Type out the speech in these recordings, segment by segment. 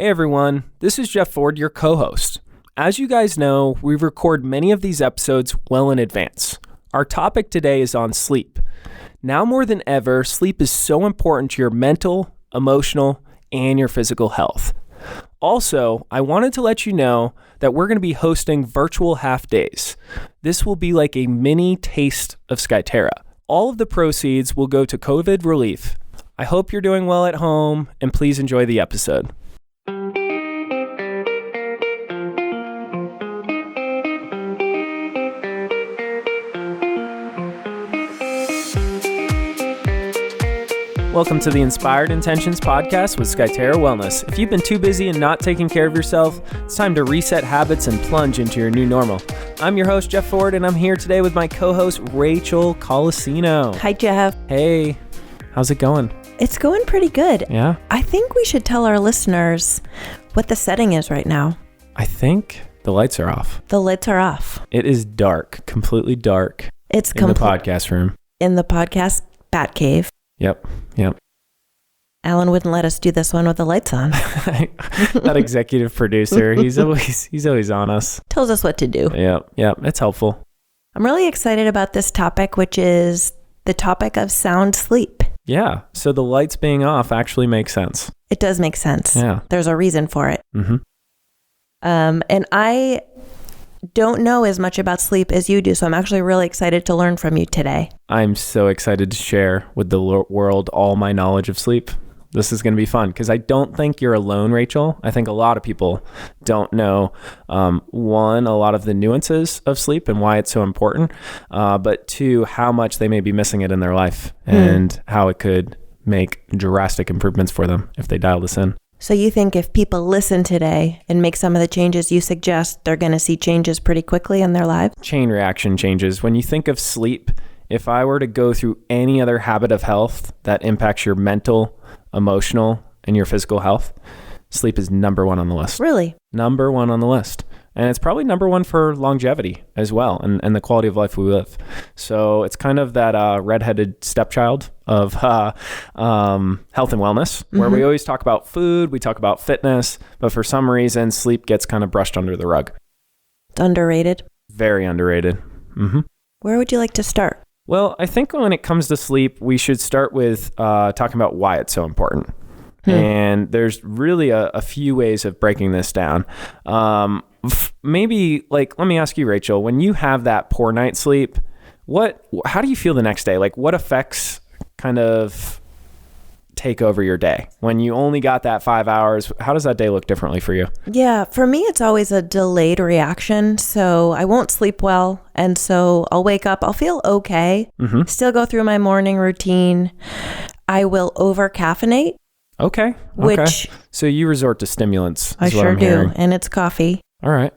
Hey everyone, this is Jeff Ford, your co-host. As you guys know, we record many of these episodes well in advance. Our topic today is on sleep. Now more than ever, sleep is so important to your mental, emotional, and your physical health. Also, I wanted to let you know that we're going to be hosting virtual half days. This will be like a mini taste of Skyterra. All of the proceeds will go to COVID relief. I hope you're doing well at home, and please enjoy the episode. Welcome to the Inspired Intentions podcast with Skyterra Wellness. If you've been too busy and not taking care of yourself, it's time to reset habits and plunge into your new normal. I'm your host, Jeff Ford, and I'm here today with my co-host, Rachael Colasino. Hi, Jeff. Hey, how's it going? It's going pretty good. Yeah? I think we should tell our listeners what the setting is right now. I think the lights are off. The lights are off. It is dark, completely dark. It's in the podcast room. In the podcast bat cave. Yep. Alan wouldn't let us do this one with the lights on. That executive producer, he's always on us. Tells us what to do. Yep. It's helpful. I'm really excited about this topic, which is the topic of sound sleep. Yeah. So the lights being off actually makes sense. It does make sense. Yeah. There's a reason for it. Mm-hmm. And I don't know as much about sleep as you do, so I'm actually really excited to learn from you today. I'm so excited to share with the world all my knowledge of sleep. This is going to be fun because I don't think you're alone, Rachael. I think a lot of people don't know, one, a lot of the nuances of sleep and why it's so important, but two, how much they may be missing it in their life and how it could make drastic improvements for them if they dial this in. So you think if people listen today and make some of the changes you suggest, they're going to see changes pretty quickly in their lives? Chain reaction changes. When you think of sleep, if I were to go through any other habit of health that impacts your mental, emotional, and your physical health, sleep is number one on the list. Really? Number one on the list. And it's probably number one for longevity as well and the quality of life we live. So it's kind of that redheaded stepchild of health and wellness, where we always talk about food, we talk about fitness, but for some reason, sleep gets kind of brushed under the rug. It's underrated. Very underrated. Mm-hmm. Where would you like to start? Well, I think when it comes to sleep, we should start with talking about why it's so important. And there's really a few ways of breaking this down. Maybe let me ask you, Rachael, when you have that poor night's sleep, how do you feel the next day? Like what effects kind of take over your day? When you only got that 5 hours, how does that day look differently for you? Yeah, for me, it's always a delayed reaction. So I won't sleep well. And so I'll wake up, I'll feel okay, still go through my morning routine. I will over caffeinate. Okay. So you resort to stimulants. I sure do. And it's coffee. All right.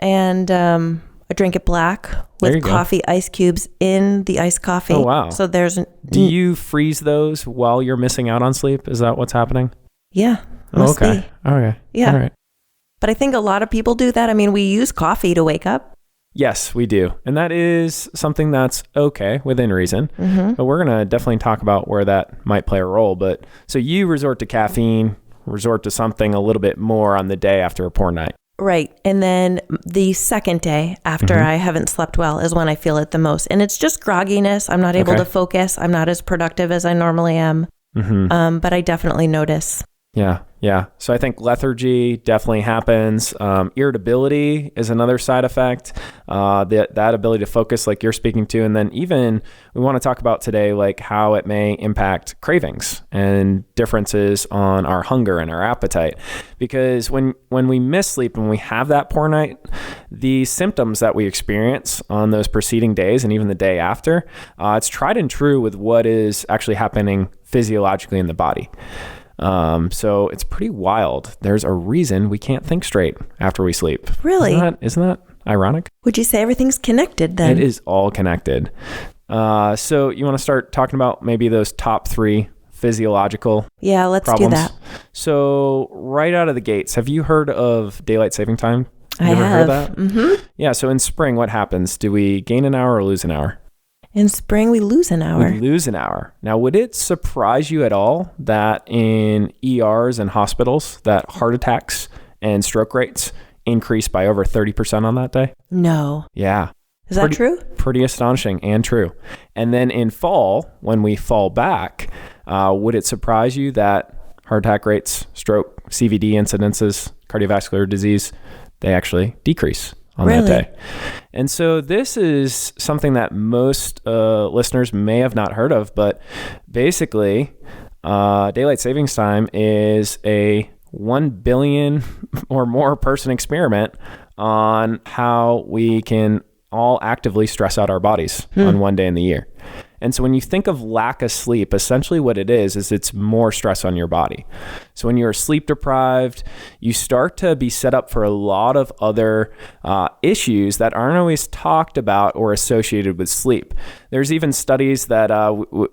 And I drink it black with coffee ice cubes in the iced coffee. Oh, wow. So do you freeze those while you're missing out on sleep? Is that what's happening? Yeah. Okay. Yeah. All right. But I think a lot of people do that. I mean, we use coffee to wake up. Yes, we do. And that is something that's okay within reason. But we're going to definitely talk about where that might play a role. But so you resort to caffeine, resort to something a little bit more on the day after a poor night. Right. And then the second day after I haven't slept well is when I feel it the most. And it's just grogginess. I'm not able to focus. I'm not as productive as I normally am. But I definitely notice. Yeah. So I think lethargy definitely happens. Irritability is another side effect. That ability to focus like you're speaking to. And then even we want to talk about today, like how it may impact cravings and differences on our hunger and our appetite. Because when we miss sleep, when we have that poor night, the symptoms that we experience on those preceding days and even the day after, it's tried and true with what is actually happening physiologically in the body. So it's pretty wild. There's a reason we can't think straight after we sleep. Really? Isn't that ironic? Would you say everything's connected then? It is all connected. So you want to start talking about maybe those top three physiological let's problems? do that. So right out of the gates, have you heard of daylight saving time? I have. Heard of that? Yeah. So in spring, what happens? Do we gain an hour or lose an hour? In spring, we lose an hour. We lose an hour. Now, would it surprise you at all that in ERs and hospitals that heart attacks and stroke rates increase by over 30% on that day? No. Yeah. Is that true? Pretty astonishing and true. And then in fall, when we fall back, would it surprise you that heart attack rates, stroke, CVD incidences, cardiovascular disease, they actually decrease on that day? And so this is something that most listeners may have not heard of, but basically daylight savings time is a 1 billion or more person experiment on how we can all actively stress out our bodies on one day in the year. And so when you think of lack of sleep, essentially what it is it's more stress on your body. So when you're sleep deprived, you start to be set up for a lot of other issues that aren't always talked about or associated with sleep. There's even studies that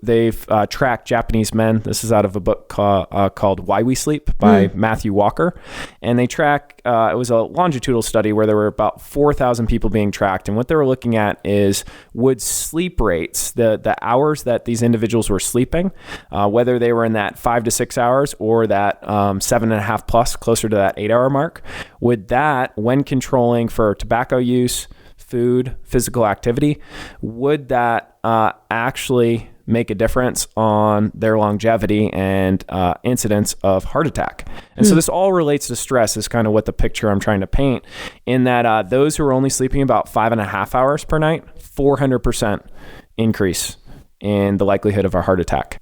they've tracked Japanese men. This is out of a book called Why We Sleep by Matthew Walker. And they track, it was a longitudinal study where there were about 4,000 people being tracked. And what they were looking at is would sleep rates, the hours that these individuals were sleeping, whether they were in that 5 to 6 hours or that 7.5 plus, closer to that 8-hour mark, would that, when controlling for tobacco use, food, physical activity, would that actually make a difference on their longevity and incidence of heart attack? And so this all relates to stress is kind of what the picture I'm trying to paint, in that those who are only sleeping about 5.5 hours per night, 400% increase in the likelihood of a heart attack.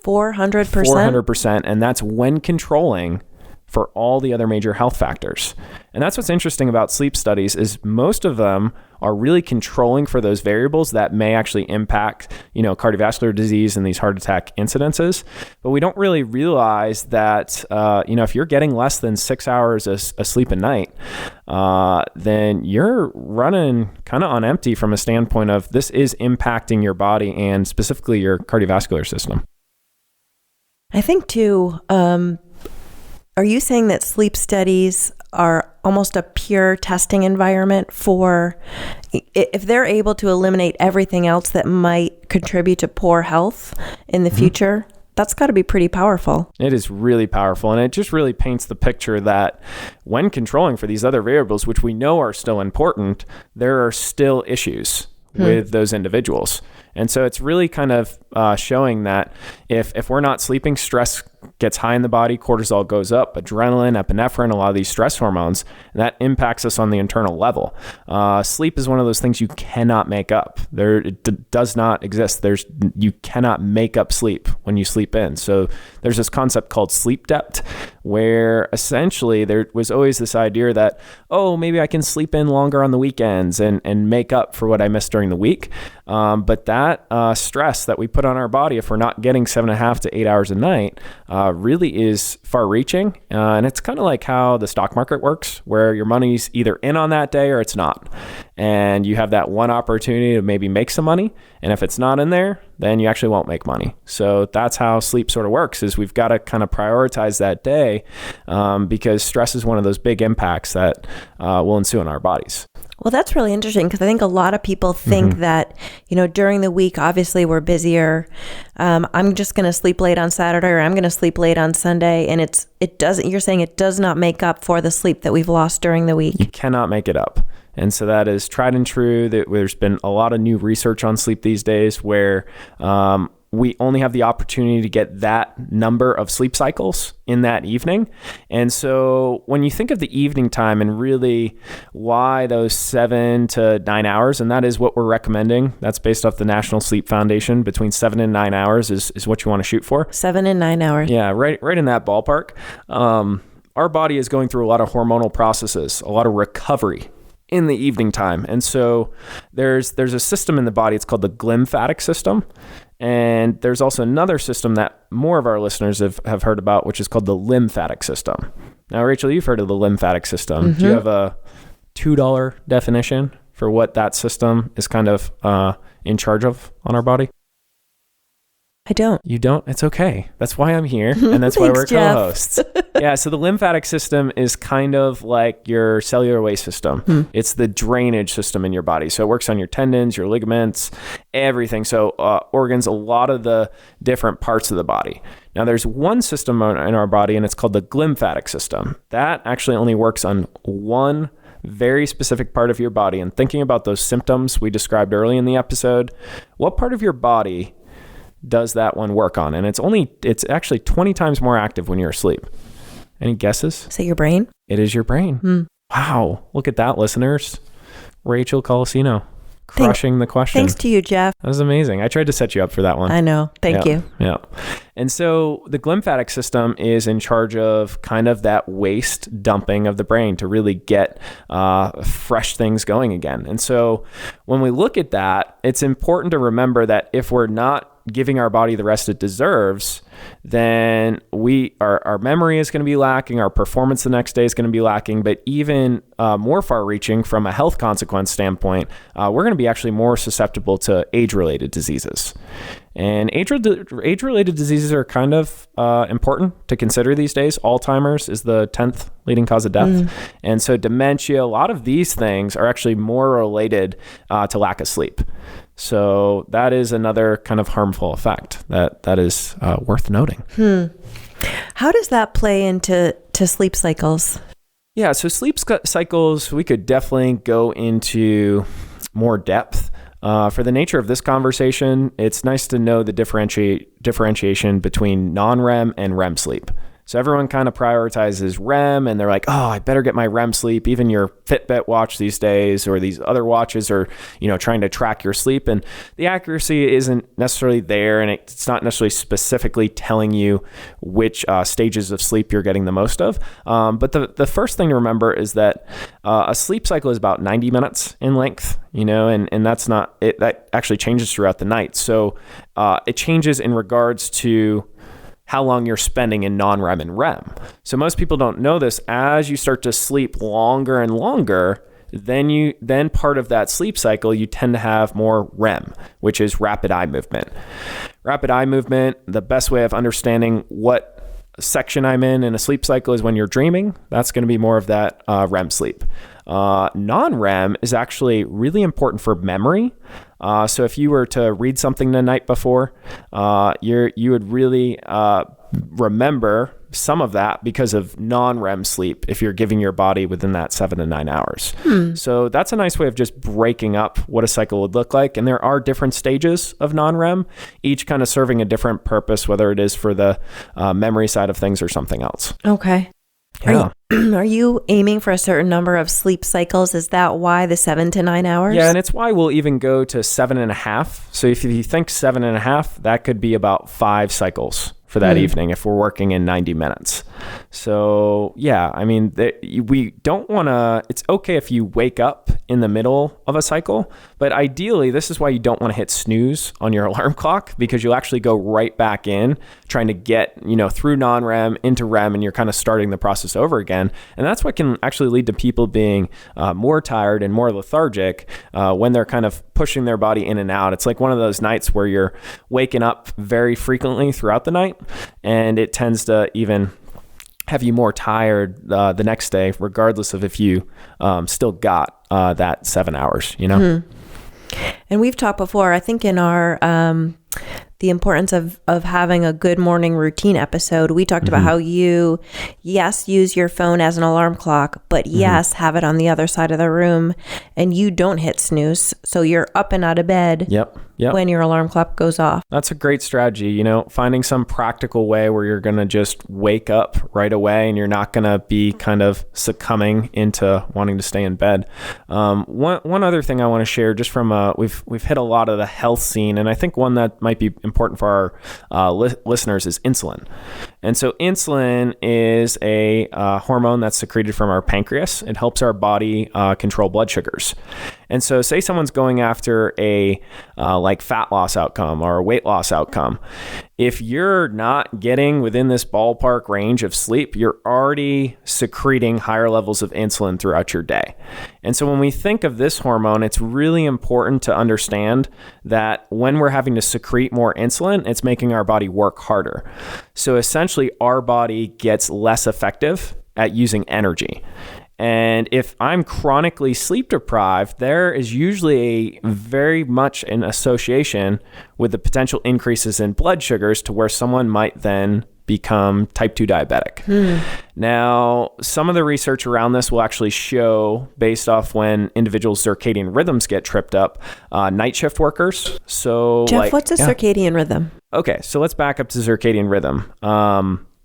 400%? 400%. And that's when controlling for all the other major health factors. And that's what's interesting about sleep studies is most of them are really controlling for those variables that may actually impact, cardiovascular disease and these heart attack incidences. But we don't really realize that, if you're getting less than 6 hours of sleep a night, then you're running kind of on empty from a standpoint of this is impacting your body and specifically your cardiovascular system. I think too, are you saying that sleep studies are almost a pure testing environment for, if they're able to eliminate everything else that might contribute to poor health in the future, that's got to be pretty powerful. It is really powerful. And it just really paints the picture that when controlling for these other variables, which we know are still important, there are still issues with those individuals. And so it's really kind of showing that if we're not sleeping, stress gets high in the body, cortisol goes up, adrenaline, epinephrine, a lot of these stress hormones, and that impacts us on the internal level. Sleep is one of those things you cannot make up. It does not exist. You cannot make up sleep when you sleep in. So there's this concept called sleep debt, where essentially there was always this idea that, maybe I can sleep in longer on the weekends and make up for what I missed during the week. But that stress that we put on our body, if we're not getting 7.5 to 8 hours a night, really is far-reaching. And it's kind of like how the stock market works, where your money's either in on that day or it's not. And you have that one opportunity to maybe make some money. And if it's not in there, then you actually won't make money. So that's how sleep sort of works, is we've got to kind of prioritize that day because stress is one of those big impacts that will ensue in our bodies. Well, that's really interesting because I think a lot of people think that, during the week, obviously we're busier. I'm just going to sleep late on Saturday or I'm going to sleep late on Sunday. And you're saying it does not make up for the sleep that we've lost during the week. You cannot make it up. And so that is tried and true. There's been a lot of new research on sleep these days where we only have the opportunity to get that number of sleep cycles in that evening. And so when you think of the evening time and really why those 7 to 9 hours, and that is what we're recommending, that's based off the National Sleep Foundation, between 7 and 9 hours is what you want to shoot for. 7 and 9 hours. Yeah, right in that ballpark. Our body is going through a lot of hormonal processes, a lot of recovery in the evening time. And so there's a system in the body, it's called the glymphatic system. And there's also another system that more of our listeners have heard about, which is called the lymphatic system. Now, Rachel, you've heard of the lymphatic system. Do you have a $2 definition for what that system is kind of in charge of on our body? I don't. You don't? It's okay. That's why I'm here, and that's why we're co-hosts. Yeah, so the lymphatic system is kind of like your cellular waste system. It's the drainage system in your body. So it works on your tendons, your ligaments, everything. So organs, a lot of the different parts of the body. Now, there's one system in our body, and it's called the glymphatic system. That actually only works on one very specific part of your body. And thinking about those symptoms we described early in the episode, what part of your body does that one work on? And it's actually 20 times more active when you're asleep. Any guesses? Is it your brain? It is your brain. Wow. Look at that, listeners. Rachel Colosino crushing the question. Thanks to you, Jeff. That was amazing. I tried to set you up for that one. I know. Thank you. Yeah. And so the glymphatic system is in charge of kind of that waste dumping of the brain to really get fresh things going again. And so when we look at that, it's important to remember that if we're not giving our body the rest it deserves, then our memory is going to be lacking, our performance the next day is going to be lacking, but even more far-reaching from a health consequence standpoint, we're going to be actually more susceptible to age-related diseases. And age-related diseases are kind of important to consider these days. Alzheimer's is the 10th leading cause of death. And so dementia, a lot of these things are actually more related to lack of sleep. So that is another kind of harmful effect that is worth noting. How does that play into sleep cycles? Yeah, so sleep cycles, we could definitely go into more depth. For the nature of this conversation, it's nice to know the differentiation between non-REM and REM sleep. So everyone kind of prioritizes REM and they're like, oh, I better get my REM sleep. Even your Fitbit watch these days or these other watches are, trying to track your sleep. And the accuracy isn't necessarily there. And it's not necessarily specifically telling you which stages of sleep you're getting the most of. But the first thing to remember is that a sleep cycle is about 90 minutes in length, and that's not it. That actually changes throughout the night. So it changes in regards to how long you're spending in non-REM and REM. So most people don't know this. As you start to sleep longer and longer, then part of that sleep cycle, you tend to have more REM, which is rapid eye movement. Rapid eye movement, the best way of understanding what section I'm in a sleep cycle is when you're dreaming. That's going to be more of that REM sleep. Non-REM is actually really important for memory. So if you were to read something the night before, you would really remember some of that because of non-REM sleep if you're giving your body within that 7 to 9 hours. So that's a nice way of just breaking up what a cycle would look like. And there are different stages of non-REM, each kind of serving a different purpose, whether it is for the memory side of things or something else. Okay. Yeah. Are you aiming for a certain number of sleep cycles? Is that why the 7 to 9 hours? Yeah, and it's why we'll even go to 7.5. So if you think 7.5, that could be about 5 cycles for that evening if we're working in 90 minutes. So yeah, I mean, we don't want to, it's okay if you wake up in the middle of a cycle, but ideally this is why you don't want to hit snooze on your alarm clock, because you'll actually go right back in trying to get, through non-REM into REM, and you're kind of starting the process over again. And that's what can actually lead to people being more tired and more lethargic when they're kind of pushing their body in and out. It's like one of those nights where you're waking up very frequently throughout the night, and it tends to even have you more tired the next day, regardless of if you still got that 7 hours, And we've talked before, I think in our the importance of having a good morning routine episode, we talked about how you, yes, use your phone as an alarm clock, but yes, have it on the other side of the room, and you don't hit snooze. So you're up and out of bed when your alarm clock goes off. That's a great strategy, finding some practical way where you're going to just wake up right away and you're not going to be kind of succumbing into wanting to stay in bed. One other thing I want to share, just from we've hit a lot of the health scene, and I think one that might be important for our listeners is insulin. And so insulin is a hormone that's secreted from our pancreas. It helps our body control blood sugars. And so say someone's going after a like fat loss outcome or a weight loss outcome. if you're not getting within this ballpark range of sleep, you're already secreting higher levels of insulin throughout your day. And so when we think of this hormone, it's really important to understand that when we're having to secrete more insulin, it's making our body work harder. So essentially, our body gets less effective at using energy. And if I'm chronically sleep deprived, there is usually very much an association with the potential increases in blood sugars to where someone might then become type 2 diabetic. Now, some of the research around this will actually show, based off when individuals' circadian rhythms get tripped up, night shift workers. So, Jeff, what's a circadian rhythm? Okay, so let's back up to circadian rhythm.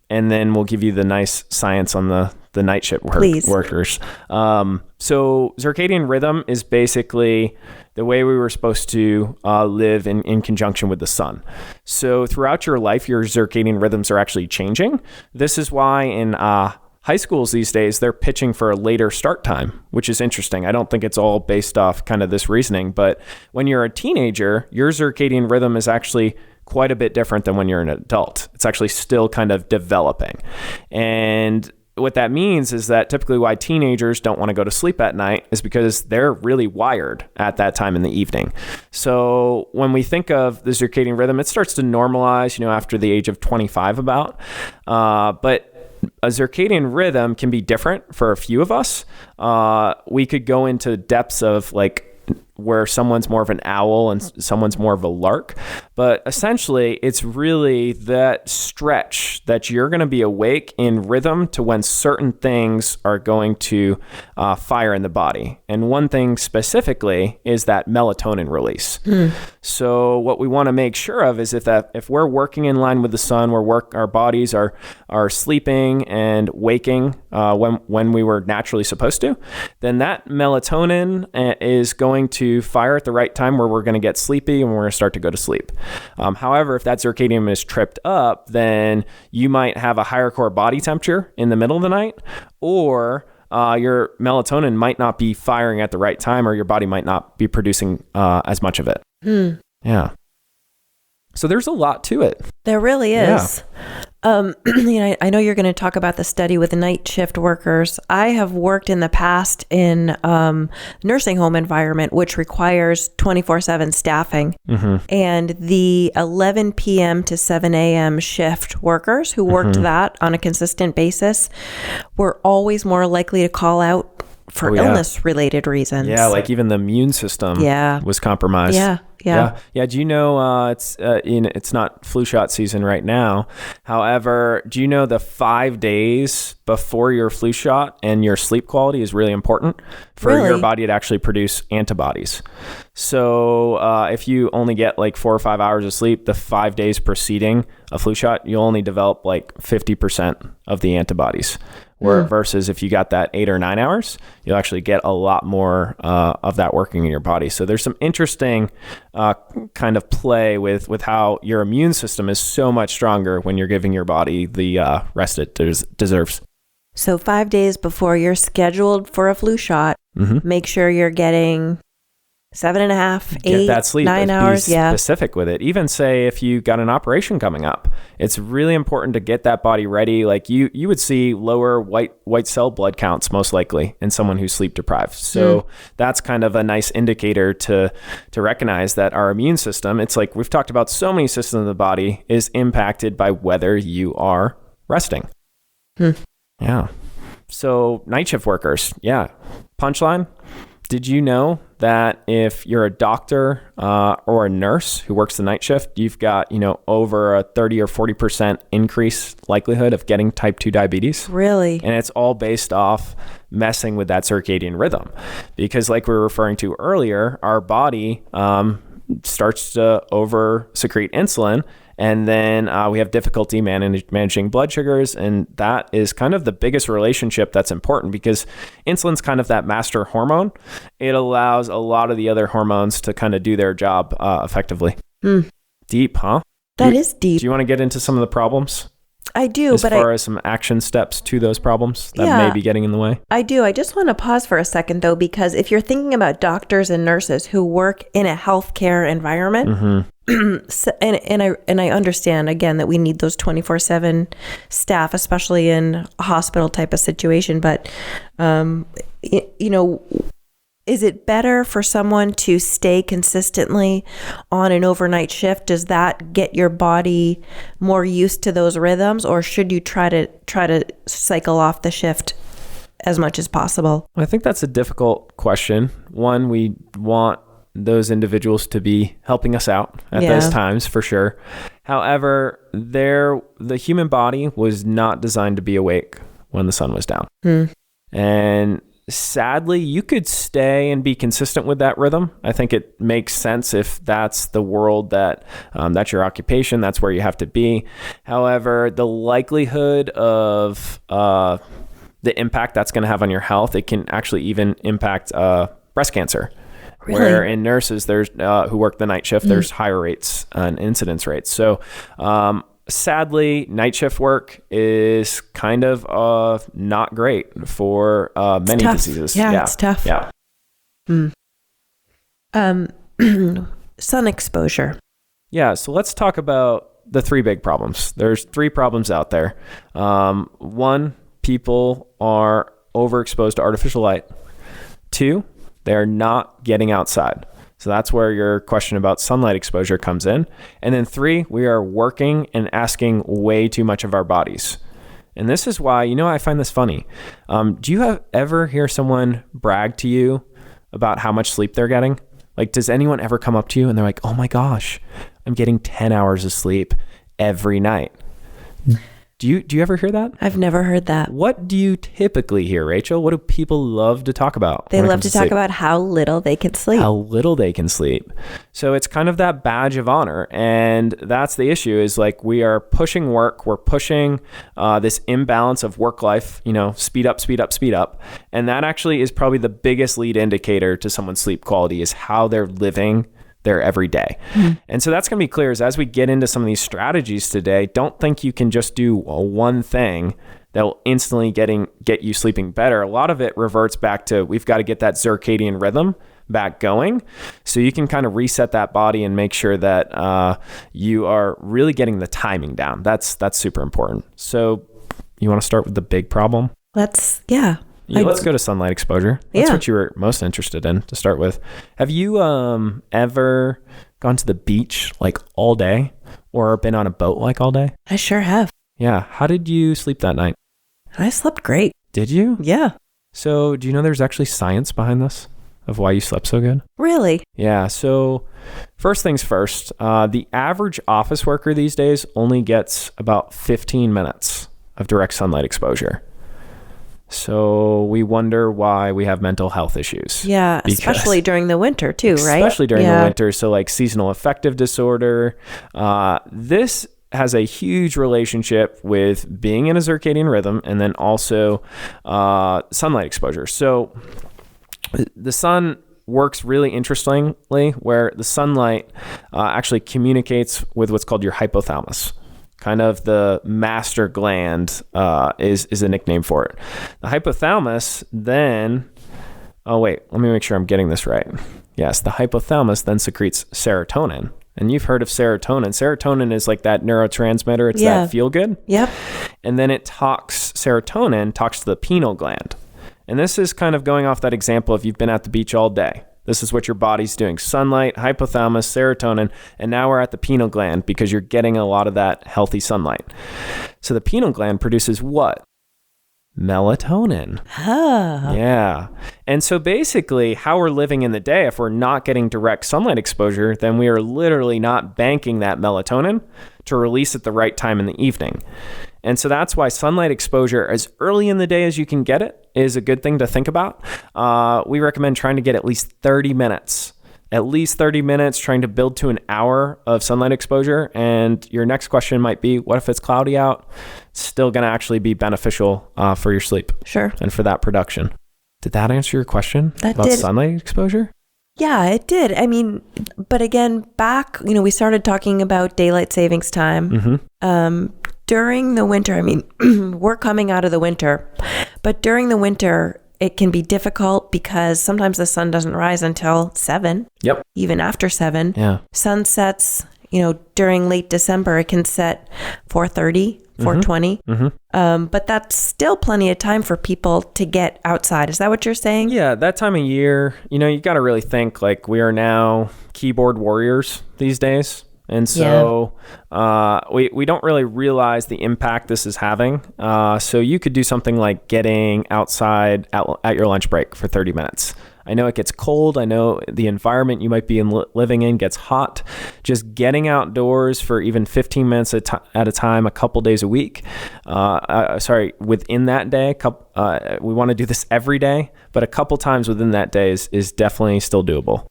And then we'll give you the nice science on the night shift workers. So circadian rhythm is basically the way we were supposed to live in conjunction with the sun. So throughout your life, your circadian rhythms are actually changing. This is why in high schools these days, they're pitching for a later start time, which is interesting. I don't think it's all based off kind of this reasoning, but when you're a teenager, your circadian rhythm is actually quite a bit different than when you're an adult. It's actually still kind of developing. And what that means is that typically why teenagers don't want to go to sleep at night is because they're really wired at that time in the evening. So when we think of the circadian rhythm, it starts to normalize, after the age of 25 about. But a circadian rhythm can be different for a few of us. We could go into depths of where someone's more of an owl and someone's more of a lark. But essentially, it's really that stretch that you're going to be awake in rhythm to when certain things are going to fire in the body. And one thing specifically is that melatonin release. So what we want to make sure of is if we're working in line with the sun, our bodies are sleeping and waking when we were naturally supposed to, then that melatonin is going to fire at the right time where we're going to get sleepy and we're going to start to go to sleep. However, if that circadian is tripped up, then you might have a higher core body temperature in the middle of the night, or your melatonin might not be firing at the right time, or your body might not be producing as much of it. Yeah. So there's a lot to it. There really is. I know you're going to talk about the study with the night shift workers. I have worked in the past in nursing home environment, which requires 24/7 staffing. And the 11 p.m. to 7 a.m. shift workers who worked that on a consistent basis were always more likely to call out for illness-related reasons. Yeah, like even the immune system was compromised. Yeah. Do you know it's not flu shot season right now? However, do you know the 5 days before your flu shot and your sleep quality is really important for your body to actually produce antibodies? So if you only get 4 or 5 hours of sleep, the 5 days preceding a flu shot, you'll only develop 50% of the antibodies. Versus if you got that 8 or 9 hours, you'll actually get a lot more of that working in your body. So there's some interesting kind of play with how your immune system is so much stronger when you're giving your body the rest it deserves. So 5 days before you're scheduled for a flu shot, make sure you're getting 7.5, 8, get that sleep. 9 hours. Be specific with it. Even say if you got an operation coming up, it's really important to get that body ready. You would see lower white cell blood counts most likely in someone who's sleep deprived. So that's kind of a nice indicator to recognize that our immune system, it's like we've talked about so many systems of the body, is impacted by whether you are resting. Yeah. So night shift workers. Yeah. Punchline. Did you know that if you're a doctor or a nurse who works the night shift, you've got, over a 30 or 40% increase likelihood of getting type 2 diabetes? Really? And it's all based off messing with that circadian rhythm. Because like we were referring to earlier, our body starts to over secrete insulin. And then we have difficulty managing blood sugars. And that is kind of the biggest relationship that's important because insulin's kind of that master hormone. It allows a lot of the other hormones to kind of do their job effectively. Deep, huh? That is deep. Do you want to get into some of the problems? I do. As far as some action steps to those problems that may be getting in the way? I do. I just want to pause for a second, though, because if you're thinking about doctors and nurses who work in a healthcare environment, and I understand again that we need those 24/7 staff, especially in a hospital type of situation. But is it better for someone to stay consistently on an overnight shift? Does that get your body more used to those rhythms, or should you try to cycle off the shift as much as possible? I think that's a difficult question. One, we want those individuals to be helping us out at those times for sure. However, the human body was not designed to be awake when the sun was down. And sadly, you could stay and be consistent with that rhythm. I think it makes sense if that's the world that's your occupation, that's where you have to be. However, the likelihood of the impact that's going to have on your health, it can actually even impact breast cancer. Really? Where in nurses, there's who work the night shift, there's higher rates and incidence rates. So sadly, night shift work is kind of not great for many diseases. Yeah, it's tough. Yeah. Sun exposure. Yeah, so let's talk about the three big problems. There's three problems out there. One, people are overexposed to artificial light. Two, they're not getting outside. So that's where your question about sunlight exposure comes in. And then three, we are working and asking way too much of our bodies. And this is why, I find this funny. Do you ever hear someone brag to you about how much sleep they're getting? Like, does anyone ever come up to you and they're like, oh my gosh, I'm getting 10 hours of sleep every night? Do you ever hear that? I've never heard that. What do you typically hear, Rachel? What do people love to talk about? They love to talk about how little they can sleep. How little they can sleep. So it's kind of that badge of honor. And that's the issue is like we are pushing work. We're pushing this imbalance of work life, speed up, speed up, speed up. And that actually is probably the biggest lead indicator to someone's sleep quality is how they're living their every day. And so that's going to be clear as we get into some of these strategies today, don't think you can just do one thing that will instantly get you sleeping better. A lot of it reverts back to we've got to get that circadian rhythm back going so you can kind of reset that body and make sure that you are really getting the timing down. That's super important. So you want to start with the big problem? Let's go to sunlight exposure. That's what you were most interested in to start with. Have you ever gone to the beach like all day or been on a boat like all day? I sure have. Yeah. How did you sleep that night? I slept great. Did you? Yeah. So do you know there's actually science behind this of why you slept so good? Really? Yeah. So first things first, the average office worker these days only gets about 15 minutes of direct sunlight exposure. So we wonder why we have mental health issues. Yeah, especially during the winter too, right? Especially during the winter. So like seasonal affective disorder. This has a huge relationship with being in a circadian rhythm and then also sunlight exposure. So the sun works really interestingly where the sunlight actually communicates with what's called your hypothalamus. Kind of the master gland is a nickname for it. The hypothalamus then, let me make sure I'm getting this right. Yes, the hypothalamus then secretes serotonin. And you've heard of serotonin. Serotonin is like that neurotransmitter. It's that feel good. Yep. And then serotonin talks to the pineal gland. And this is kind of going off that example of you've been at the beach all day. This is what your body's doing. Sunlight, hypothalamus, serotonin, and now we're at the pineal gland because you're getting a lot of that healthy sunlight. So the pineal gland produces what? Melatonin. Yeah. And so basically how we're living in the day, if we're not getting direct sunlight exposure, then we are literally not banking that melatonin to release at the right time in the evening. And so that's why sunlight exposure as early in the day as you can get it is a good thing to think about. We recommend trying to get at least 30 minutes. At least 30 minutes, trying to build to an hour of sunlight exposure. And your next question might be, what if it's cloudy out? It's still going to actually be beneficial for your sleep. Sure. And for that production. Did that answer your question about sunlight exposure? Yeah, it did. I mean, but again, back, we started talking about daylight savings time. During the winter, I mean, we're coming out of the winter, but during the winter, it can be difficult because sometimes the sun doesn't rise until 7. Yep. Even after 7. Yeah. Sun sets, during late December, it can set 4:30, 4:20. But that's still plenty of time for people to get outside. Is that what you're saying? Yeah, that time of year, you got to really think like we are now keyboard warriors these days. And so we don't really realize the impact this is having. So you could do something like getting outside at your lunch break for 30 minutes. I know it gets cold. I know the environment you might be living in gets hot. Just getting outdoors for even 15 minutes at a time, a couple days a week. Within that day, we want to do this every day, but a couple times within that day is definitely still doable.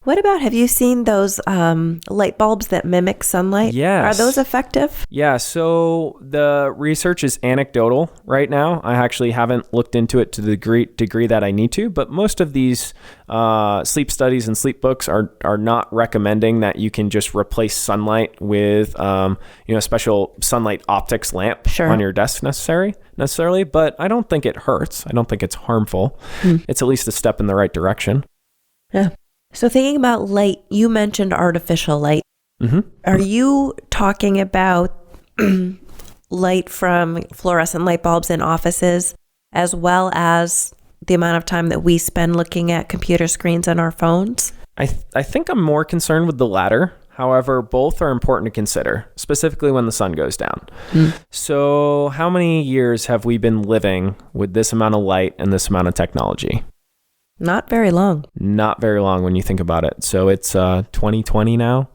What about, have you seen those light bulbs that mimic sunlight? Yes. Are those effective? Yeah, so the research is anecdotal right now. I actually haven't looked into it to the degree that I need to, but most of these sleep studies and sleep books are not recommending that you can just replace sunlight with a special sunlight optics lamp on your desk necessarily, but I don't think it hurts. I don't think it's harmful. It's at least a step in the right direction. Yeah. So thinking about light, you mentioned artificial light. Are you talking about light from fluorescent light bulbs in offices, as well as the amount of time that we spend looking at computer screens on our phones? I think I'm more concerned with the latter. However, both are important to consider, specifically when the sun goes down. So how many years have we been living with this amount of light and this amount of technology? Not very long. Not very long when you think about it. So it's 2020 now.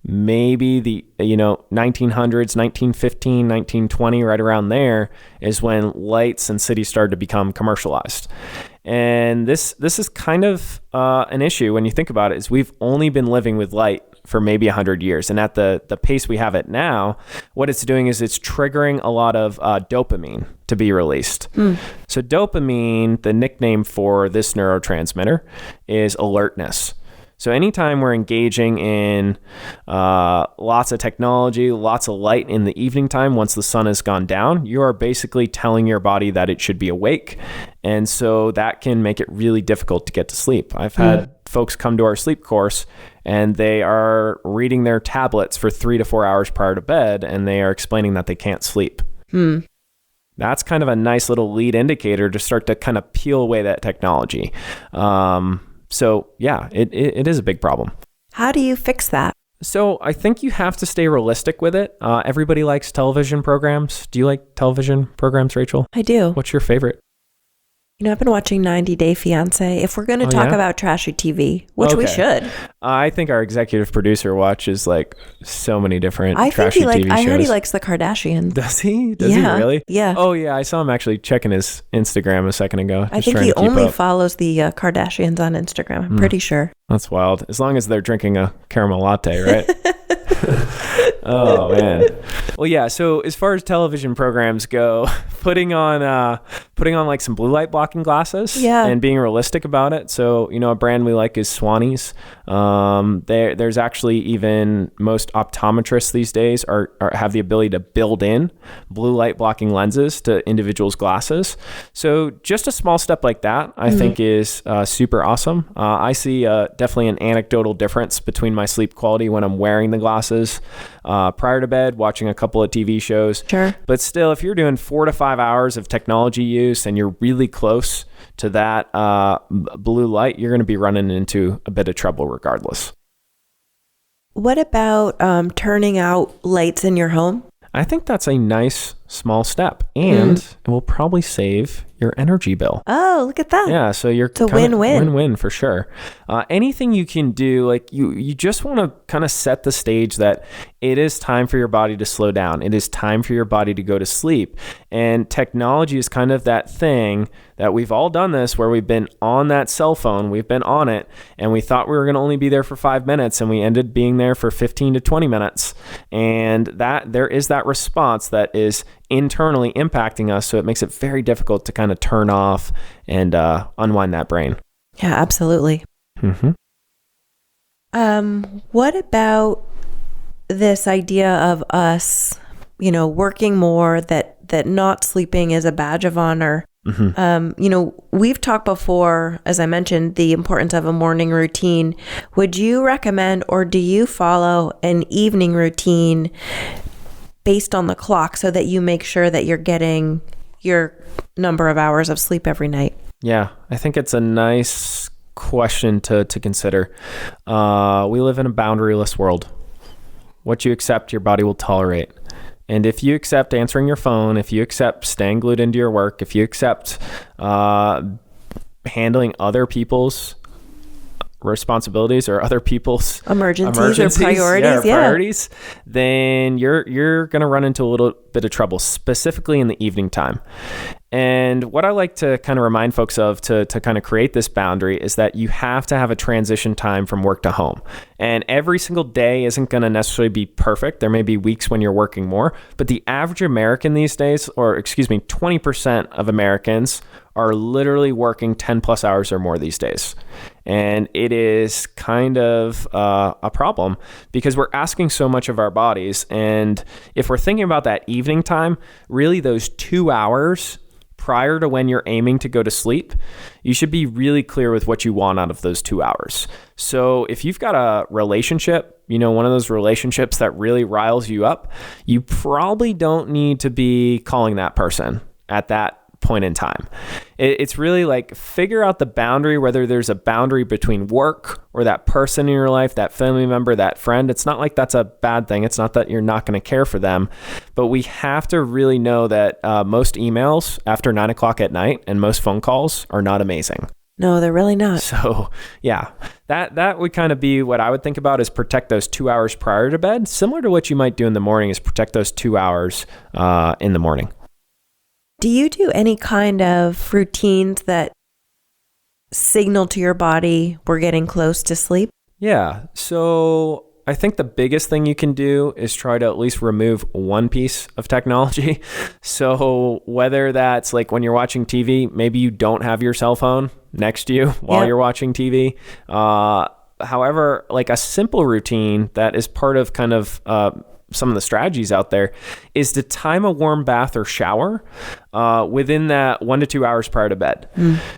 Maybe the 1900s, 1915, 1920, right around there is when lights and cities started to become commercialized. And this is kind of an issue when you think about it, is we've only been living with light for maybe 100 years. And at the pace we have it now, what it's doing is it's triggering a lot of dopamine to be released. So dopamine, the nickname for this neurotransmitter, is alertness. So anytime we're engaging in lots of technology, lots of light in the evening time, once the sun has gone down, you are basically telling your body that it should be awake. And so that can make it really difficult to get to sleep. I've had folks come to our sleep course and they are reading their tablets for 3 to 4 hours prior to bed, and they are explaining that they can't sleep. That's kind of a nice little lead indicator to start to kind of peel away that technology. So yeah, it is a big problem. How do you fix that? So I think you have to stay realistic with it. Everybody likes television programs. Do you like television programs, Rachel? I do. What's your favorite? I've been watching 90 Day Fiancé. If we're going to talk about trashy TV, which we should. I think our executive producer watches like so many different trashy TV shows. I heard he likes the Kardashians. Does he? Does he really? Yeah. Oh yeah, I saw him actually checking his Instagram a second ago. I think he only follows the Kardashians on Instagram. I'm pretty sure. That's wild. As long as they're drinking a caramel latte, right? Oh man. Well, yeah. So as far as television programs go, putting on like some blue light blocking glasses, and being realistic about it. So a brand we like is Swannies. There's actually even most optometrists these days have the ability to build in blue light blocking lenses to individuals' glasses. So just a small step like that, I think, is super awesome. I see definitely an anecdotal difference between my sleep quality when I'm wearing the glasses prior to bed, watching a couple of TV shows. Sure. But still, if you're doing 4 to 5 hours of technology use and you're really close to that blue light, you're going to be running into a bit of trouble regardless. What about turning out lights in your home? I think that's a nice small step, and it will probably save your energy bill. Oh, look at that. Yeah, so it's a win-win. Win-win for sure. Anything you can do, like you just want to kind of set the stage that it is time for your body to slow down. It is time for your body to go to sleep. And technology is kind of that thing that we've all done this, where we've been on that cell phone, we've been on it, and we thought we were going to only be there for 5 minutes, and we ended being there for 15 to 20 minutes. And that there is that response that is internally impacting us, so it makes it very difficult to kind of turn off and unwind that brain. Yeah, absolutely. What about this idea of us, working more, that not sleeping is a badge of honor? We've talked before, as I mentioned, the importance of a morning routine. Would you recommend, or do you follow an evening routine based on the clock so that you make sure that you're getting your number of hours of sleep every night? Yeah, I think it's a nice question to consider. We live in a boundaryless world. What you accept, your body will tolerate. And if you accept answering your phone, if you accept staying glued into your work, if you accept handling other people's responsibilities or other people's emergencies or priorities, then you're going to run into a little bit of trouble, specifically in the evening time. And what I like to kind of remind folks of to kind of create this boundary is that you have to have a transition time from work to home. And every single day isn't going to necessarily be perfect. There may be weeks when you're working more, but the average American these days, 20% of Americans are literally working 10 plus hours or more these days. And it is kind of a problem because we're asking so much of our bodies. And if we're thinking about that evening time, really those 2 hours prior to when you're aiming to go to sleep, you should be really clear with what you want out of those 2 hours. So if you've got a relationship, one of those relationships that really riles you up, you probably don't need to be calling that person at that point in time. It's really like figure out the boundary, whether there's a boundary between work or that person in your life, that family member, that friend. It's not like that's a bad thing. It's not that you're not going to care for them, but we have to really know that most emails after 9 o'clock at night and most phone calls are not amazing. No, they're really not. So yeah, that would kind of be what I would think about is protect those 2 hours prior to bed. Similar to what you might do in the morning is protect those 2 hours in the morning. Do you do any kind of routines that signal to your body we're getting close to sleep? Yeah. So I think the biggest thing you can do is try to at least remove one piece of technology. So whether that's like when you're watching TV, maybe you don't have your cell phone next to you while you're watching TV. However, like a simple routine that is part of kind of some of the strategies out there is to time a warm bath or shower within that 1 to 2 hours prior to bed.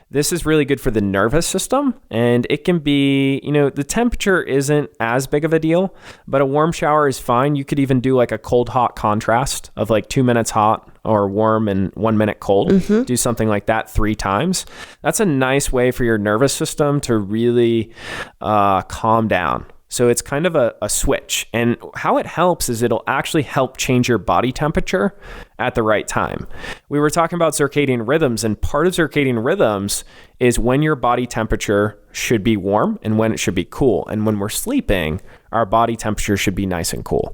This is really good for the nervous system, and it can be, the temperature isn't as big of a deal, but a warm shower is fine. You could even do like a cold hot contrast of like 2 minutes hot or warm and 1 minute cold. Do something like that 3 times. That's a nice way for your nervous system to really calm down. So it's kind of a switch. And how it helps is it'll actually help change your body temperature at the right time. We were talking about circadian rhythms, and part of circadian rhythms is when your body temperature should be warm and when it should be cool. And when we're sleeping, our body temperature should be nice and cool.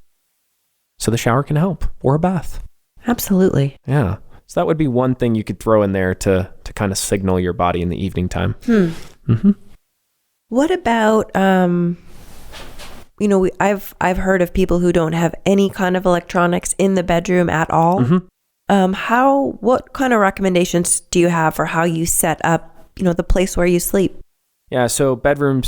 So the shower can help, or a bath. Absolutely. Yeah. So that would be one thing you could throw in there to kind of signal your body in the evening time. What about... I've heard of people who don't have any kind of electronics in the bedroom at all. What kind of recommendations do you have for how you set up, the place where you sleep? Yeah, so bedroom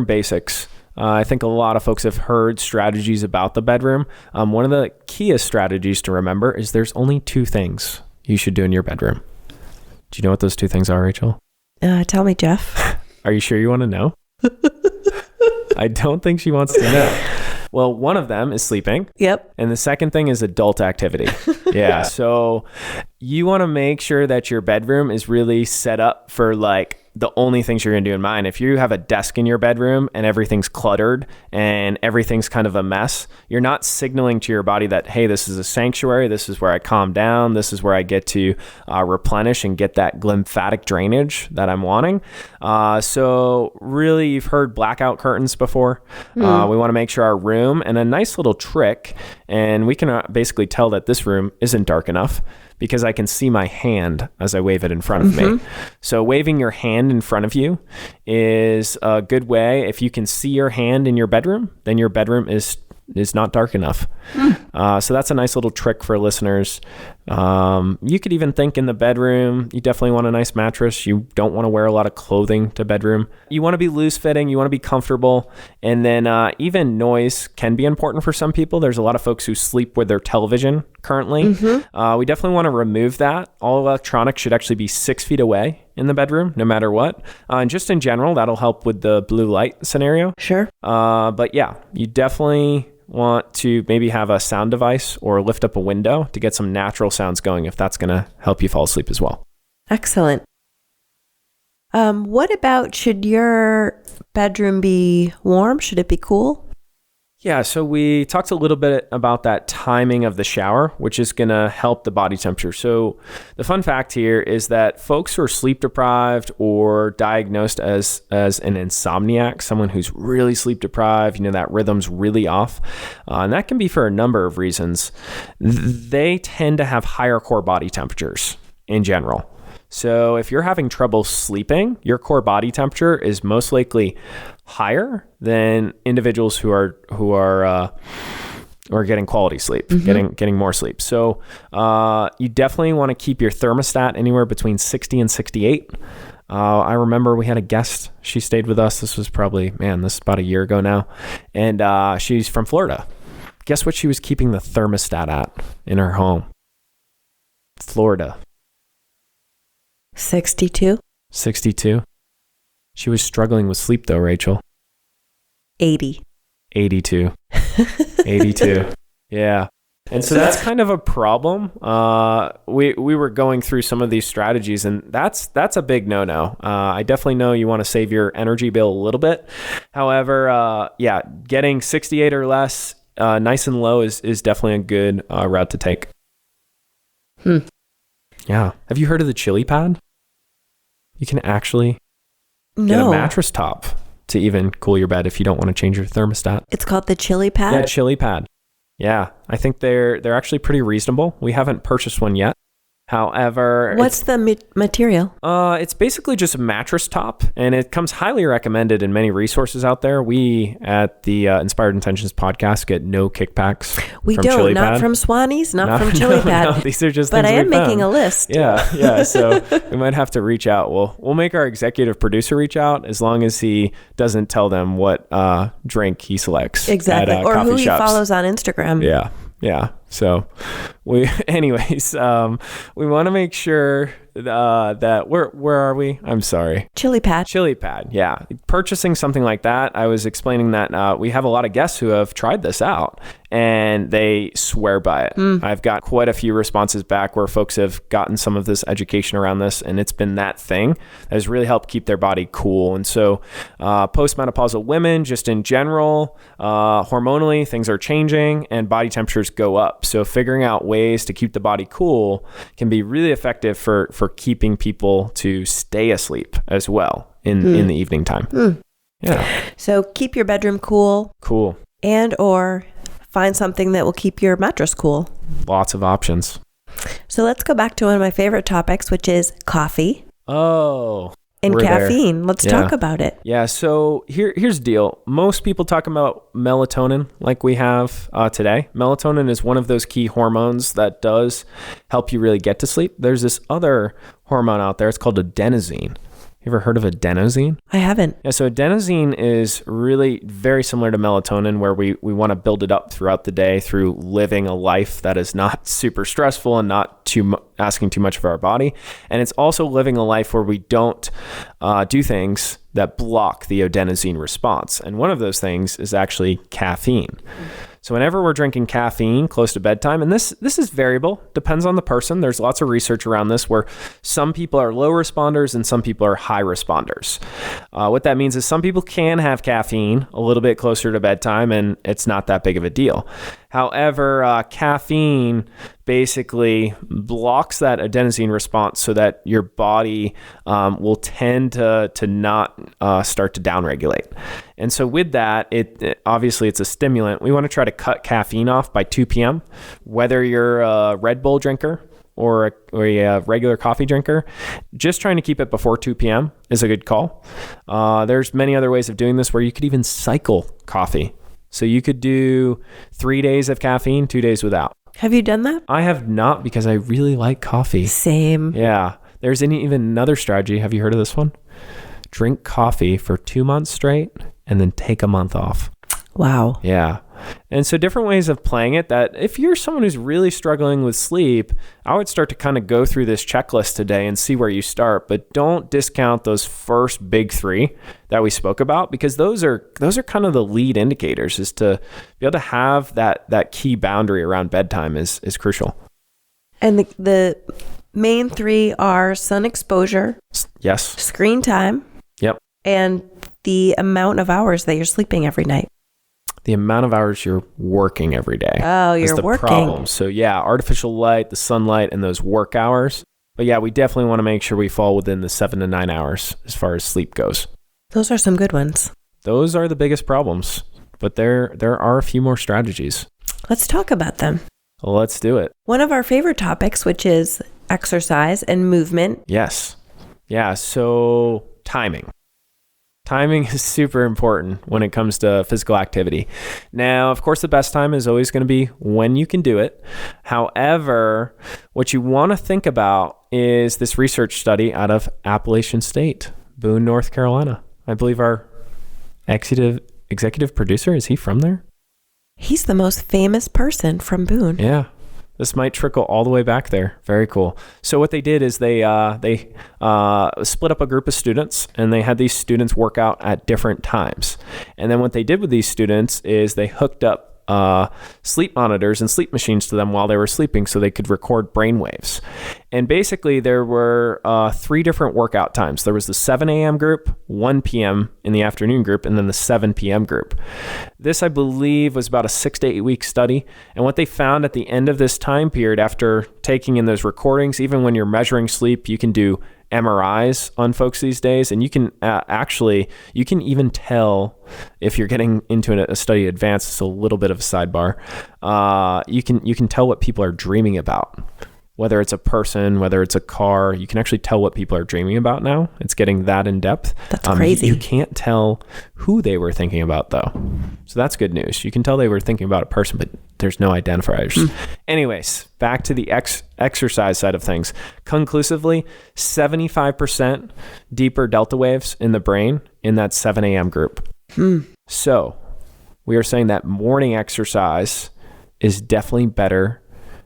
basics. I think a lot of folks have heard strategies about the bedroom. One of the keyest strategies to remember is there's only 2 things you should do in your bedroom. Do you know what those 2 things are, Rachel? Tell me, Jeff. Are you sure you want to know? I don't think she wants to know. Well, one of them is sleeping. Yep. And the second thing is adult activity. Yeah. So you want to make sure that your bedroom is really set up for like the only things you're going to do in mind. If you have a desk in your bedroom and everything's cluttered and everything's kind of a mess, you're not signaling to your body that, hey, this is a sanctuary. This is where I calm down. This is where I get to replenish and get that lymphatic drainage that I'm wanting. So really, you've heard blackout curtains before. We want to make sure our room, and a nice little trick, and we can basically tell that this room isn't dark enough because I can see my hand as I wave it in front of me. So waving your hand in front of you is a good way. If you can see your hand in your bedroom, then your bedroom is not dark enough. So that's a nice little trick for listeners. You could even think in the bedroom, you definitely want a nice mattress. You don't want to wear a lot of clothing to bedroom. You want to be loose fitting. You want to be comfortable. And then even noise can be important for some people. There's a lot of folks who sleep with their television currently. We definitely want to remove that. All electronics should actually be 6 feet away in the bedroom, no matter what. And just in general, that'll help with the blue light scenario. Sure. But yeah, you definitely want to maybe have a sound device or lift up a window to get some natural sounds going if that's going to help you fall asleep as well. Excellent. What about, should your bedroom be warm? Should it be cool? Yeah, so we talked a little bit about that timing of the shower, which is going to help the body temperature. So the fun fact here is that folks who are sleep deprived or diagnosed as an insomniac, someone who's really sleep deprived, that rhythm's really off, and that can be for a number of reasons, they tend to have higher core body temperatures in general. So if you're having trouble sleeping, your core body temperature is most likely higher than individuals who are getting quality sleep, getting more sleep. So you definitely want to keep your thermostat anywhere between 60 and 68. I remember we had a guest. She stayed with us. This was probably, this is about a year ago now. And she's from Florida. Guess what she was keeping the thermostat at in her home? Florida. 62. 62. She was struggling with sleep though, Rachel. 80. 82. 82. Yeah. And so that's kind of a problem. We were going through some of these strategies, and that's a big no-no. I definitely know you want to save your energy bill a little bit. However, getting 68 or less, nice and low is definitely a good route to take. Yeah. Have you heard of the chili pad? You can actually get a mattress top to even cool your bed if you don't want to change your thermostat. It's called the chili pad? Yeah, chili pad. Yeah, I think they're actually pretty reasonable. We haven't purchased one yet. However, what's the material? It's basically just a mattress top, and it comes highly recommended in many resources out there. We at the Inspired Intentions podcast get no kickbacks. We from don't, Chili not Pad. From Swannies, not from Chili Pad. No, these are just. But things I am we found. making a list. Yeah. So we might have to reach out. We'll make our executive producer reach out as long as he doesn't tell them what drink he selects. Exactly, at, or coffee who he shops. follows on Instagram. Yeah. So we want to make sure that where are we? I'm sorry. Chili pad. Yeah. Purchasing something like that. I was explaining that we have a lot of guests who have tried this out and they swear by it. I've got quite a few responses back where folks have gotten some of this education around this, and it's been that thing that has really helped keep their body cool. And so postmenopausal women, just in general, hormonally, things are changing and body temperatures go up. So figuring out ways to keep the body cool can be really effective for keeping people to stay asleep as well in the evening time. Yeah. So keep your bedroom cool. Cool. And or find something that will keep your mattress cool. Lots of options. So let's go back to one of my favorite topics, which is coffee. Oh. And caffeine. There. Let's talk about it. Yeah. So here's the deal. Most people talk about melatonin like we have today. Melatonin is one of those key hormones that does help you really get to sleep. There's this other hormone out there. It's called adenosine. You ever heard of adenosine? I haven't. Yeah, so adenosine is really very similar to melatonin, where we want to build it up throughout the day through living a life that is not super stressful and not asking too much of our body. And it's also living a life where we don't do things that block the adenosine response. And one of those things is actually caffeine. So whenever we're drinking caffeine close to bedtime, and this is variable, depends on the person. There's lots of research around this where some people are low responders and some people are high responders. What that means is some people can have caffeine a little bit closer to bedtime and it's not that big of a deal. However, caffeine basically blocks that adenosine response so that your body will tend to not start to downregulate. And so with that, it obviously it's a stimulant. We want to try to cut caffeine off by 2 p.m. Whether you're a Red Bull drinker or a regular coffee drinker, just trying to keep it before 2 p.m. is a good call. There's many other ways of doing this where you could even cycle coffee. So you could do 3 days of caffeine, 2 days without. Have you done that? I have not, because I really like coffee. Same. Yeah. There's even another strategy. Have you heard of this one? Drink coffee for 2 months straight and then take a month off. Wow. Yeah. And so different ways of playing it, that if you're someone who's really struggling with sleep, I would start to kind of go through this checklist today and see where you start, but don't discount those first big 3 that we spoke about, because those are kind of the lead indicators. Is to be able to have that key boundary around bedtime is crucial. And the main 3 are sun exposure. Yes. Screen time. Yep. And the amount of hours that you're sleeping every night. The amount of hours you're working every day. Oh, you're working. Problem. So yeah, artificial light, the sunlight, and those work hours. But yeah, we definitely want to make sure we fall within the 7 to 9 hours as far as sleep goes. Those are some good ones. Those are the biggest problems, but there are a few more strategies. Let's talk about them. Let's do it. One of our favorite topics, which is exercise and movement. Yes. Yeah, so timing. Timing is super important when it comes to physical activity. Now, of course, the best time is always going to be when you can do it. However, what you want to think about is this research study out of Appalachian State, Boone, North Carolina. I believe our executive producer, is he from there? He's the most famous person from Boone. Yeah. This might trickle all the way back there. Very cool. So what they did is they split up a group of students, and they had these students work out at different times. And then what they did with these students is they hooked up sleep monitors and sleep machines to them while they were sleeping, so they could record brain waves. And basically there were 3 different workout times. There was the 7 a.m. group, 1 p.m. in the afternoon group, and then the 7 p.m. group. This, I believe, was about a 6 to 8 week study. And what they found at the end of this time period, after taking in those recordings, even when you're measuring sleep, you can do MRIs on folks these days, and you can you can even tell if you're getting into a study advanced. It's a little bit of a sidebar. You can tell what people are dreaming about, whether it's a person, whether it's a car. You can actually tell what people are dreaming about now. It's getting that in depth. That's crazy. You can't tell who they were thinking about, though. So that's good news. You can tell they were thinking about a person, but there's no identifiers. Anyways, back to the exercise side of things. Conclusively, 75% deeper delta waves in the brain in that 7 a.m. group. So we are saying that morning exercise is definitely better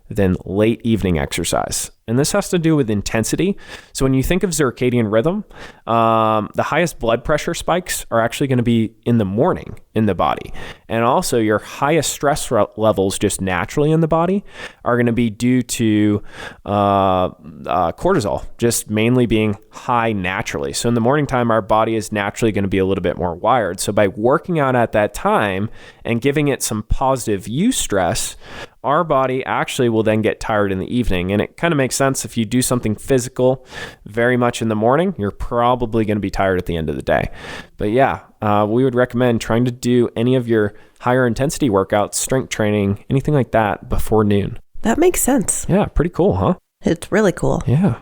than late evening exercise. And this has to do with intensity. So when you think of circadian rhythm, the highest blood pressure spikes are actually going to be in the morning in the body. And also your highest stress levels just naturally in the body are going to be due to cortisol, just mainly being high naturally. So in the morning time, our body is naturally going to be a little bit more wired. So by working out at that time and giving it some positive eustress, our body actually will then get tired in the evening. And it kind of makes sense. If you do something physical very much in the morning, you're probably going to be tired at the end of the day. But yeah, we would recommend trying to do any of your higher intensity workouts, strength training, anything like that before noon. That makes sense. Yeah, pretty cool, huh? It's really cool. Yeah.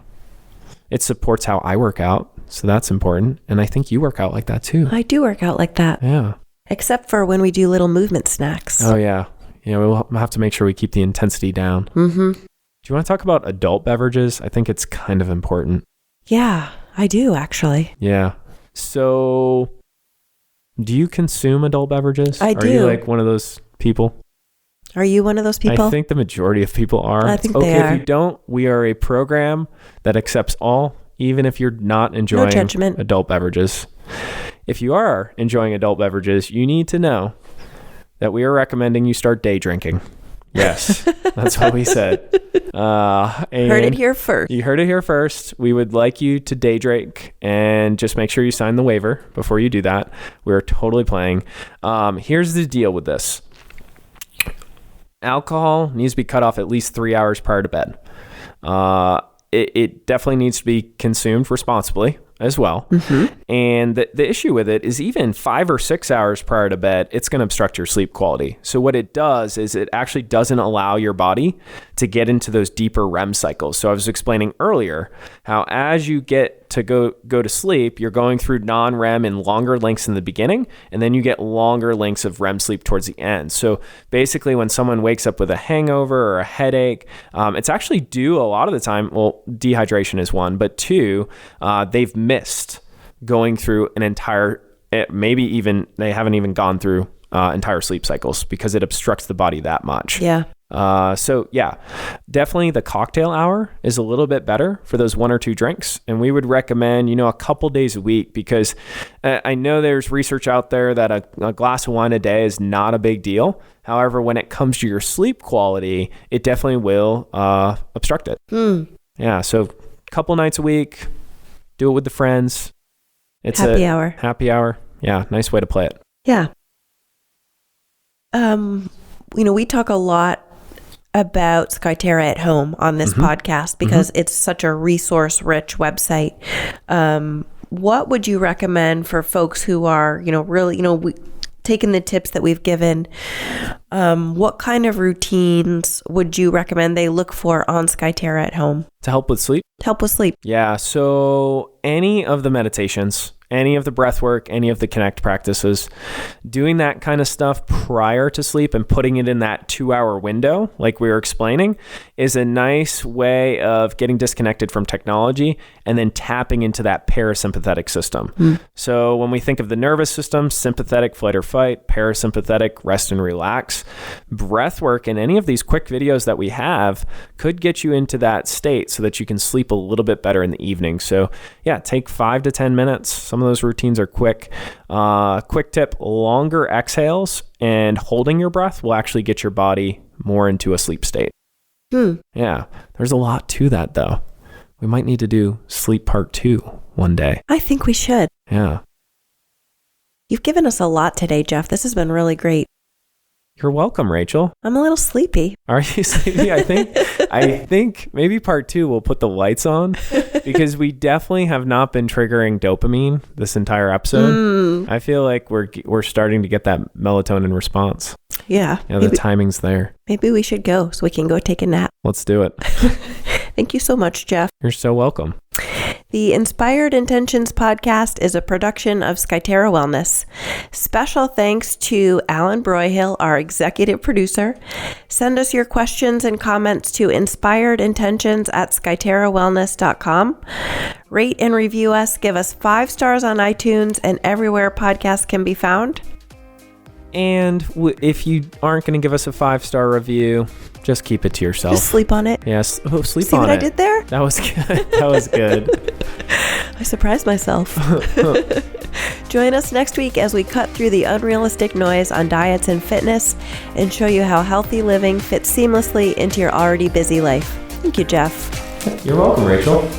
It supports how I work out, so that's important. And I think you work out like that too. I do work out like that. Yeah. Except for when we do little movement snacks. Oh, yeah. Yeah, we'll have to make sure we keep the intensity down. Mm-hmm. Do you want to talk about adult beverages? I think it's kind of important. Yeah, I do actually. Yeah. So, do you consume adult beverages? I do. Are you like one of those people? Are you one of those people? I think the majority of people are. I think okay, they are. If you don't, we are a program that accepts all, even if you're not enjoying adult beverages. If you are enjoying adult beverages, you need to know that we are recommending you start day drinking. Yes, that's what we said. Heard it here first. You heard it here first. We would like you to day drink, and just make sure you sign the waiver before you do that. We're totally playing. Here's the deal with this. Alcohol needs to be cut off at least 3 hours prior to bed. It definitely needs to be consumed responsibly. as well. And the issue with it is even 5 or 6 hours prior to bed, it's going to obstruct your sleep quality. So what it does is it actually doesn't allow your body to get into those deeper REM cycles. So I was explaining earlier how as you get to go to sleep, you're going through non-REM and longer lengths in the beginning, and then you get longer lengths of REM sleep towards the end. So basically when someone wakes up with a hangover or a headache, it's actually due a lot of the time, well, dehydration is one, but two, they've missed going through an entire, maybe even they haven't even gone through entire sleep cycles because it obstructs the body that much. Yeah. So yeah, definitely the cocktail hour is a little bit better for those 1 or 2 drinks. And we would recommend, a couple days a week, because I know there's research out there that a glass of wine a day is not a big deal. However, when it comes to your sleep quality, it definitely will obstruct it. Yeah. So a couple nights a week, do it with the friends. It's happy hour. Happy hour. Yeah. Nice way to play it. Yeah. We talk a lot about Skyterra at home on this podcast because it's such a resource-rich website. What would you recommend for folks who are, really, taking the tips that we've given? What kind of routines would you recommend they look for on Skyterra at home? To help with sleep? To help with sleep. Yeah. So any of the meditations, any of the breath work, any of the connect practices, doing that kind of stuff prior to sleep and putting it in that 2-hour window, like we were explaining, is a nice way of getting disconnected from technology and then tapping into that parasympathetic system. So when we think of the nervous system, sympathetic, flight or fight, parasympathetic, rest and relax, breath work and any of these quick videos that we have could get you into that state so that you can sleep a little bit better in the evening. So yeah, take 5 to 10 minutes. Some of those routines are quick. Quick tip, longer exhales and holding your breath will actually get your body more into a sleep state. Yeah, there's a lot to that though. We might need to do sleep part 2 one day. I think we should. Yeah. You've given us a lot today, Jeff. This has been really great. You're welcome, Rachel. I'm a little sleepy. Are you sleepy? I think maybe part 2 we'll put the lights on because we definitely have not been triggering dopamine this entire episode. I feel like we're starting to get that melatonin response. Yeah. The timing's there. Maybe we should go so we can go take a nap. Let's do it. Thank you so much, Jeff. You're so welcome. The Inspired Intentions podcast is a production of Skyterra Wellness. Special thanks to Alan Broyhill, our executive producer. Send us your questions and comments to inspiredintentions@skyterrawellness.com. Rate and review us. Give us 5 stars on iTunes and everywhere podcasts can be found. And if you aren't going to give us a 5-star review, just keep it to yourself. Just sleep on it. Yes. Sleep on it. See what I did there? That was good. That was good. I surprised myself. Join us next week as we cut through the unrealistic noise on diets and fitness and show you how healthy living fits seamlessly into your already busy life. Thank you, Jeff. You're welcome, Rachel.